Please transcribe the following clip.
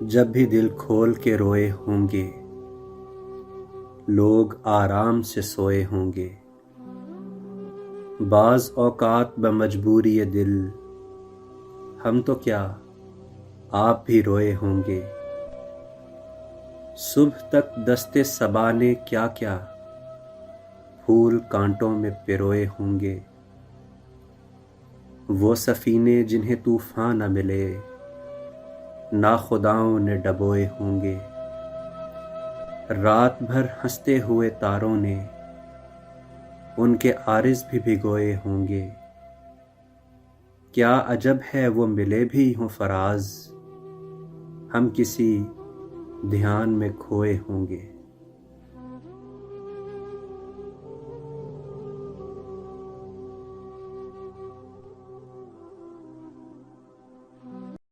جب بھی دل کھول کے روئے ہوں گے، لوگ آرام سے سوئے ہوں گے۔ بعض اوقات بمجبوری دل ہم تو کیا آپ بھی روئے ہوں گے۔ صبح تک دست صبا نے کیا کیا، پھول کانٹوں میں پروئے ہوں گے۔ وہ سفینے جنہیں طوفان نہ ملے، ناخداؤں نے ڈبوئے ہوں گے۔ رات بھر ہنستے ہوئے تاروں نے ان کے عارض بھی بھگوئے ہوں گے۔ کیا عجب ہے وہ ملے بھی ہوں فراز، ہم کسی دھیان میں کھوئے ہوں گے۔